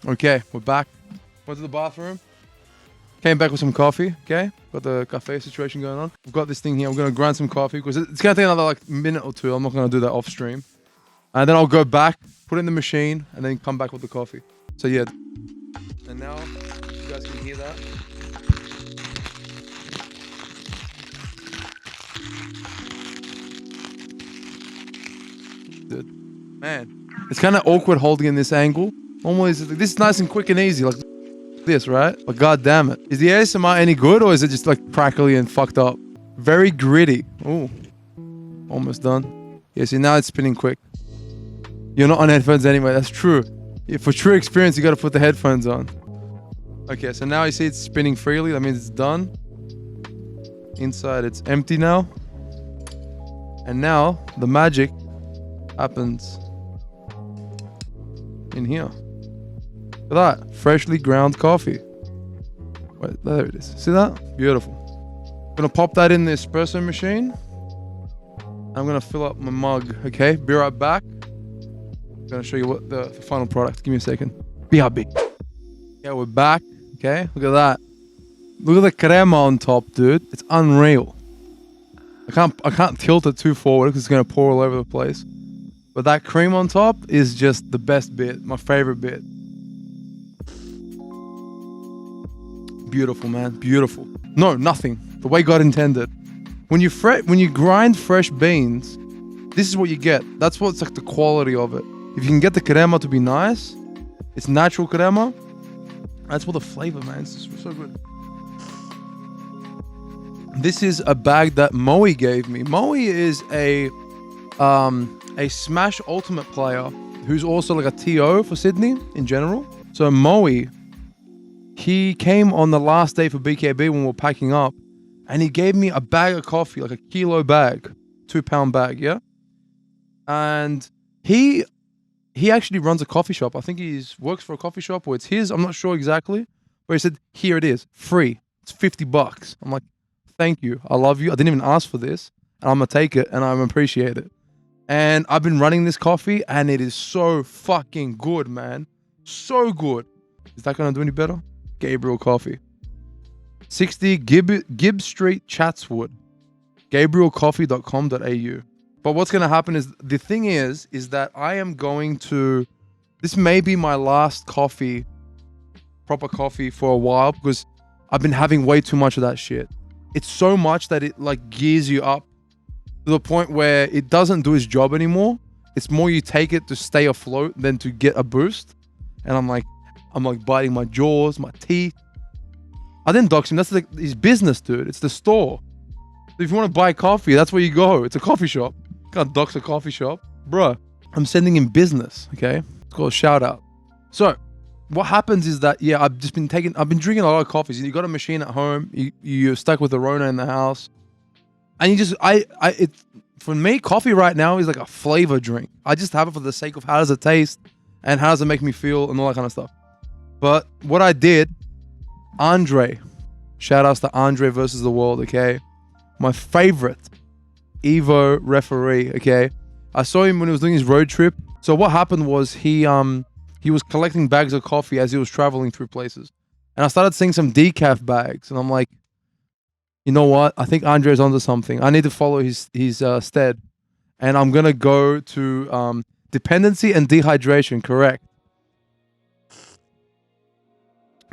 Okay, we're back. Went to the bathroom. Came back with some coffee, okay? Got the cafe situation going on. We've got this thing here. I'm going to grind some coffee because it's going to take another like minute or two. I'm not going to do that off stream. And then I'll go back, put it in the machine, and then come back with the coffee. So yeah. And now, you guys can hear that. Dude, man. It's kind of awkward holding in this angle. Normally, this is nice and quick and easy. Like this, right? But god damn it. Is the ASMR any good or is it just like crackly and fucked up? Very gritty. Ooh. Almost done. Yeah, see now it's spinning quick. You're not on headphones anyway, that's true. Yeah, for true experience, you gotta put the headphones on. Okay, so now you see it's spinning freely. That means it's done. Inside it's empty now. And now the magic happens in here. Look at that, freshly ground coffee. Wait, there it is. See that? Beautiful. I'm gonna pop that in the espresso machine. I'm gonna fill up my mug, okay? Be right back. I'm gonna show you what the final product. Give me a second. BRB. Yeah, we're back, okay? Look at that. Look at the crema on top, dude. It's unreal. I can't tilt it too forward because it's gonna pour all over the place. But that cream on top is just the best bit, my favorite bit. Beautiful, man, beautiful. No, nothing. The way God intended. When you grind fresh beans, this is what you get. That's what's like the quality of it. If you can get the crema to be nice, it's natural crema. That's what the flavor, man. It's just so good. This is a bag that Moe gave me. Moe is a Smash Ultimate player who's also like a TO for Sydney in general. So Moe, he came on the last day for BKB when we were packing up, and he gave me a bag of coffee, like a kilo bag, 2-pound bag, yeah? And he actually runs a coffee shop. I think he works for a coffee shop or it's his. I'm not sure exactly. But he said, here it is, free. It's $50. I'm like, thank you. I love you. I didn't even ask for this. And I'm going to take it and I appreciate it. And I've been running this coffee and it is so fucking good, man. So good. Is that going to do any better? Gabriel Coffee. 60 Gibb Street, Chatswood. GabrielCoffee.com.au. But what's going to happen is, the thing is that I am going to, this may be my last coffee, proper coffee for a while, because I've been having way too much of that shit. It's so much that it like gears you up to the point where it doesn't do its job anymore. It's more you take it to stay afloat than to get a boost. And I'm like biting my jaws, my teeth. I didn't dox him. That's like his business, dude. It's the store. If you want to buy coffee, that's where you go. It's a coffee shop. You can't dox a coffee shop. Bruh, I'm sending him business, okay? It's called a shout out. So, what happens is that, yeah, I've been drinking a lot of coffees. You got a machine at home. You're stuck with a Rona in the house. And you just, for me, coffee right now is like a flavor drink. I just have it for the sake of how does it taste and how does it make me feel and all that kind of stuff. But what I did, Andre, shout outs to Andre versus the world, okay? My favorite Evo referee, okay? I saw him when he was doing his road trip. So what happened was he was collecting bags of coffee as he was traveling through places. And I started seeing some decaf bags. And I'm like, you know what? I think Andre's onto something. I need to follow his stead. And I'm going to go to dependency and dehydration, correct?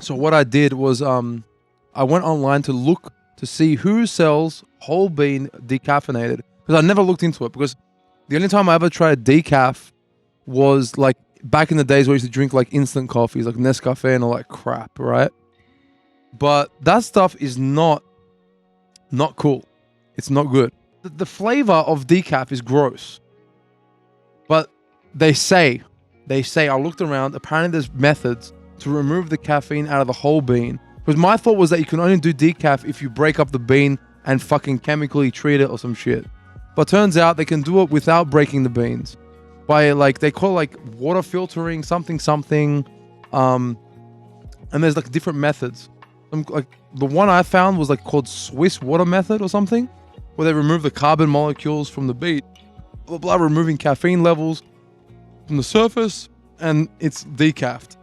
So what I did was I went online to look to see who sells whole bean decaffeinated. Because I never looked into it. Because the only time I ever tried decaf was like back in the days where I used to drink like instant coffees, like Nescafe and all that crap, right? But that stuff is not cool. It's not good. The flavor of decaf is gross. But they say, I looked around, apparently there's methods to remove the caffeine out of the whole bean. Because my thought was that you can only do decaf if you break up the bean and fucking chemically treat it or some shit. But turns out they can do it without breaking the beans. By like, they call it like water filtering, something. And there's like different methods. Like the one I found was like called Swiss water method or something, where they remove the carbon molecules from the bean, blah, blah, removing caffeine levels from the surface, and it's decaf.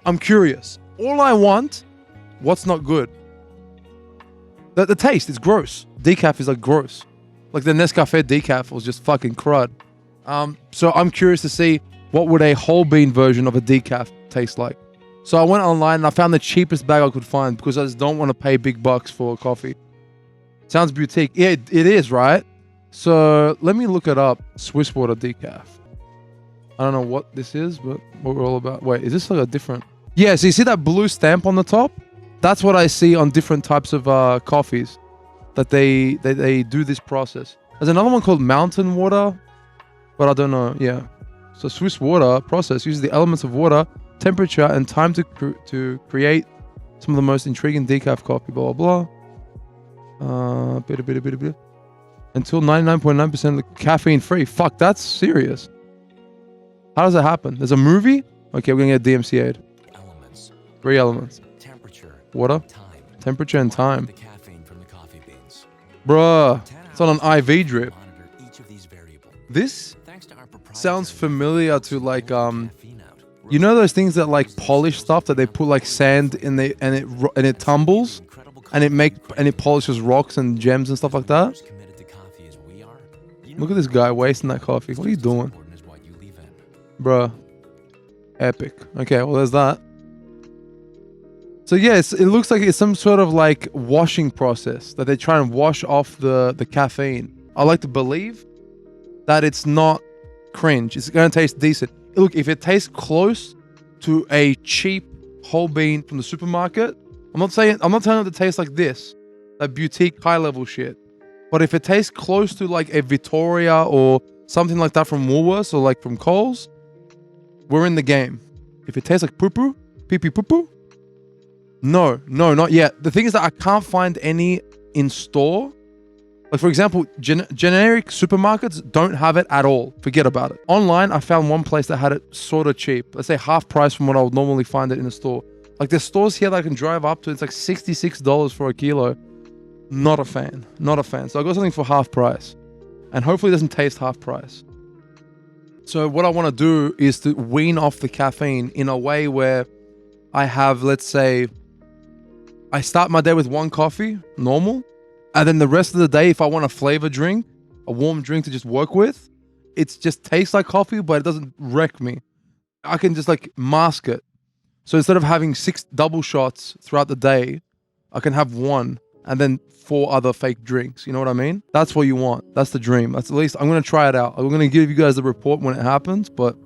I'm curious. All I want, what's not good? The taste is gross. Decaf is like gross. Like the Nescafe decaf was just fucking crud. So I'm curious to see what would a whole bean version of a decaf taste like. So I went online and I found the cheapest bag I could find because I just don't want to pay big bucks for coffee. Sounds boutique. Yeah, it is, right? So let me look it up. Swiss water decaf. I don't know what this is, but what we're all about. Wait, is this like a different? Yeah, so you see that blue stamp on the top? That's what I see on different types of coffees that they do this process. There's another one called mountain water, but I don't know. Yeah. So Swiss water process uses the elements of water, temperature, and time to create some of the most intriguing decaf coffee. Blah blah blah. Until 99.9% of the caffeine free. Fuck, that's serious. How does that happen? There's a movie. Okay, we're gonna get DMCA'd. Elements. 3 elements. Temperature. Water. Time. Temperature and time. The caffeine from the coffee beans. Bruh. It's on an IV drip. Monitor each of these variables. This Thanks to our proprietary sounds familiar to like caffeine out. you know those things that like polish stuff that they put like sand in the and it tumbles and it polishes rocks and gems and stuff like that. Committed to coffee as we are, Look at this guy wasting that coffee. What are you doing? Bruh. Epic. Okay, well there's that. So yes, it looks like it's some sort of like washing process that they try and wash off the caffeine. I like to believe that it's not cringe. It's gonna taste decent. Look, if it tastes close to a cheap whole bean from the supermarket, I'm not telling it to taste like this, that boutique high level shit. But if it tastes close to like a Victoria or something like that from Woolworths or like from Coles, we're in the game. If it tastes like poo-poo, pee-pee poo-poo, no, not yet. The thing is that I can't find any in store. Like for example, generic supermarkets don't have it at all. Forget about it. Online, I found one place that had it sort of cheap. Let's say half price from what I would normally find it in a store. Like there's stores here that I can drive up to. It's like $66 for a kilo. Not a fan. So I got something for half price. And hopefully it doesn't taste half price. So what I want to do is to wean off the caffeine in a way where I have, let's say, I start my day with one coffee, normal. And then the rest of the day, if I want a flavor drink, a warm drink to just work with, it just tastes like coffee, but it doesn't wreck me. I can just like mask it. So instead of having 6 double shots throughout the day, I can have one and then 4 other fake drinks. You know what I mean? That's what you want. That's the dream. That's at least, I'm going to try it out. I'm going to give you guys the report when it happens, but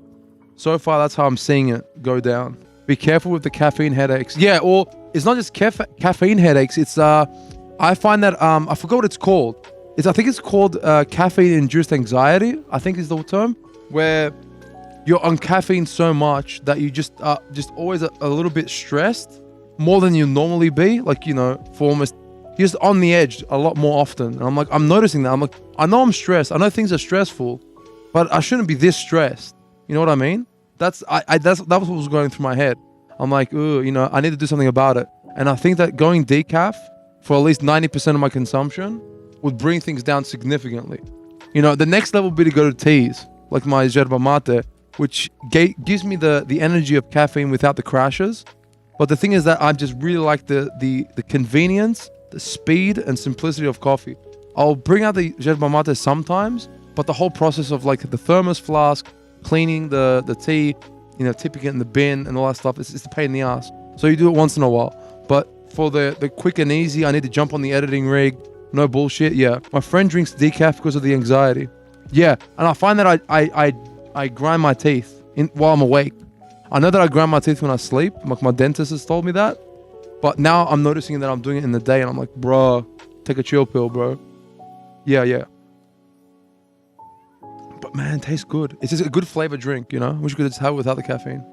so far that's how I'm seeing it go down. Be careful with the caffeine headaches. Yeah, or it's not just caffeine headaches. It's, I find that, I forgot what it's called. I think it's called caffeine-induced anxiety, I think is the term, where you're on caffeine so much that you just always a little bit stressed, more than you normally be. Like, you know, for almost, you're just on the edge a lot more often. And I'm like, I'm noticing that. I'm like, I know I'm stressed. I know things are stressful, but I shouldn't be this stressed. You know what I mean? That was what was going through my head. I'm like, ooh, you know, I need to do something about it. And I think that going decaf for at least 90% of my consumption would bring things down significantly. You know, the next level would be to go to teas, like my yerba mate, which gives me the energy of caffeine without the crashes. But the thing is that I just really like the convenience, the speed and simplicity of coffee. I'll bring out the yerba mate sometimes, but the whole process of like the thermos flask, cleaning the tea, you know, tipping it in the bin and all that stuff, it's a pain in the ass. So you do it once in a while. But for the quick and easy, I need to jump on the editing rig. No bullshit. Yeah. My friend drinks decaf because of the anxiety. Yeah. And I find that I grind my teeth while I'm awake. I know that I grind my teeth when I sleep. Like my dentist has told me that. But now I'm noticing that I'm doing it in the day and I'm like, bro, take a chill pill, bro. Yeah. But man, it tastes good. It's just a good flavor drink, you know? Wish you could just have it without the caffeine.